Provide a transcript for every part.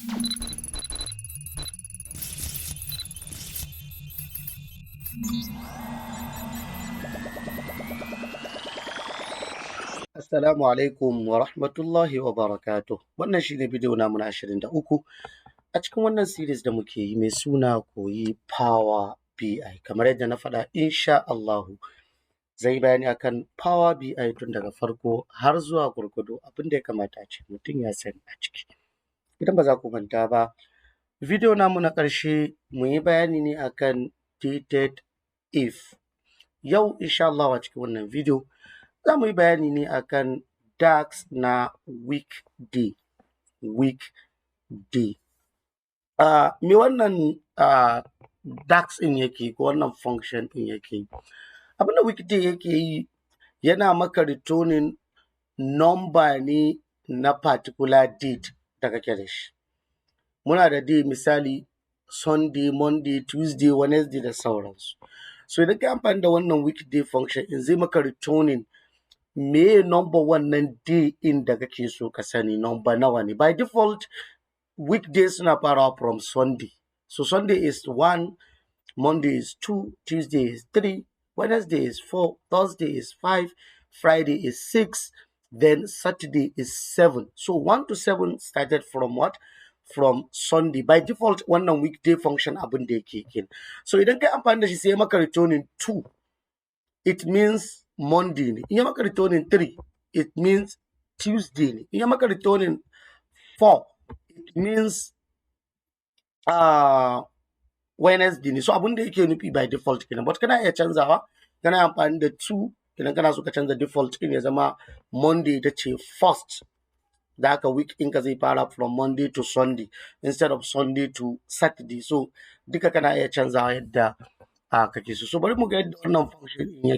Assalamu alaikum wa rahmatullahi wa barakatuh. Wannan shi ne bidiyo namu na 23 a cikin wannan series da muke yi mai suna koyi Power BI. Kamar yadda na faɗa insha Allahu zai bayani akan Power BI tun daga farko har zuwa gwargwado abin da ya kamata a ce mutum ya sani a ciki. Idan ba za ku manta ba, bidiyo namu na ƙarshe mun yi bayani ne akan dated if. Yau insha Allah a cikin wannan bidiyo za mu yi bayani ne akan dax na weekday. Me wannan dax ɗin yake ko wannan function ɗin yake yi? Abin da weekday yake yi yana maka returning number ne na particular date da kake da shi. Muna da day misali Sunday, Monday, Tuesday, Wednesday da sauransu. So idan ka yi amfani da wannan weekday function ɗin zai maka returning meye number wannan day ɗin da kake so ka sani number nawa ne. By default weekdays suna farawa from Sunday. So Sunday is 1, Monday is 2, Tuesday is 3, Wednesday is 4, Thursday is 5, Friday is 6, then Saturday is 7. So 1 to 7 started from what? From Sunday. By default wannan weekday function abin da yake kenan. So idan kai amfani da shi sai maka returning 2, it means Monday ne. In ya maka returning 3, it means Tuesday ne. In ya maka returning 4, it means Wednesday ne. So abin da yake nufi by default kenan. But kana iya canzawa, kana amfani da 2 idan kana so ka canza default ɗin ya zama Monday ita ce first. Da haka week ɗinka zai fara from Monday to Sunday instead of Sunday to Saturday. So duka kana iya canzawa yadda kake so. So bari mu ga yadda wannan function ɗin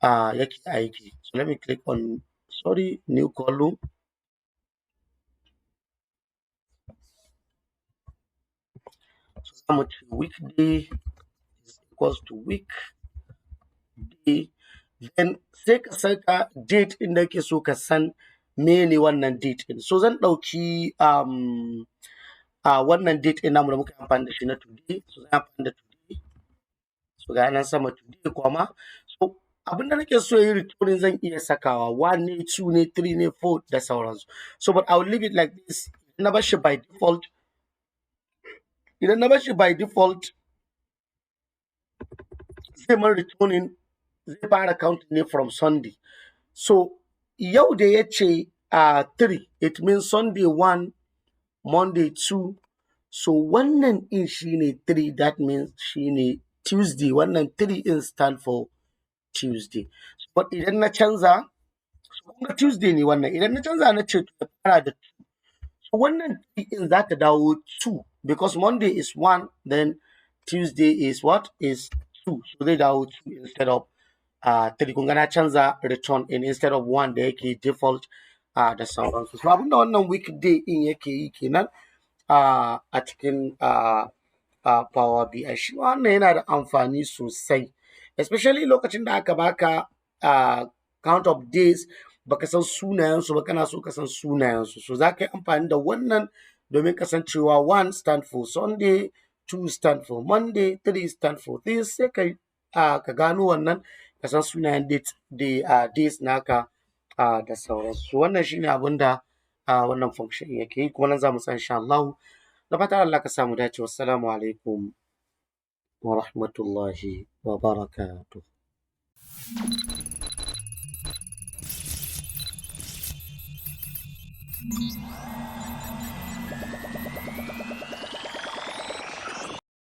yake aiki. So let me click on new column. So za mu ce weekday is equals to weekday. Then sai ka saka date ɗin da kake so ka san mene wannan date ɗin. So zan ɗauki wannan date ɗin namu da muka amfani da shi na today. So zan amfani da today. So ga nan sama today comma. So abin da nake so yi returning zan iya sakawa 1 ne, 2 ne, 3 ne, 4 da sauransu. So but I will leave it like this. Idan na bar shi by default zai mun returning zai fara counting ne from Sunday. So yau da ya ce 3, it means Sunday 1, Monday 2. So wannan ɗin shi ne 3, that means shi ne Tuesday. Wannan 3 ɗin stand for Tuesday. But idan na canza, so kuma Tuesday ne wannan. Idan na canza na ce ya fara da 2. So wannan 3 ɗin za ta dawo 2 because Monday is 1, then Tuesday is what? Is 2. So zai dawo 2 instead of 3. Kun ga na canza return in instead of 1 da yake default da sauransu. So abinda wannan weekday ɗin yake yi kenan a cikin Power BI. Shi wannan yana da amfani sosai, especially lokacin da aka baka count of days baka san sunayensu ba kana so ka san sunayensu. So za ka yi amfani da wannan domin kasancewa 1 stand for Sunday, 2 stand for Monday, 3 stand for this. Sai ka gano wannan ka san sunayen days naka da sauransu. Wannan shine abin da wannan function yake yi kuma nan za mu tsaya insha Allah. Da fatan Allah ka samu dace. Wassalamu alaikum wa rahmatullahi wa barakatuh.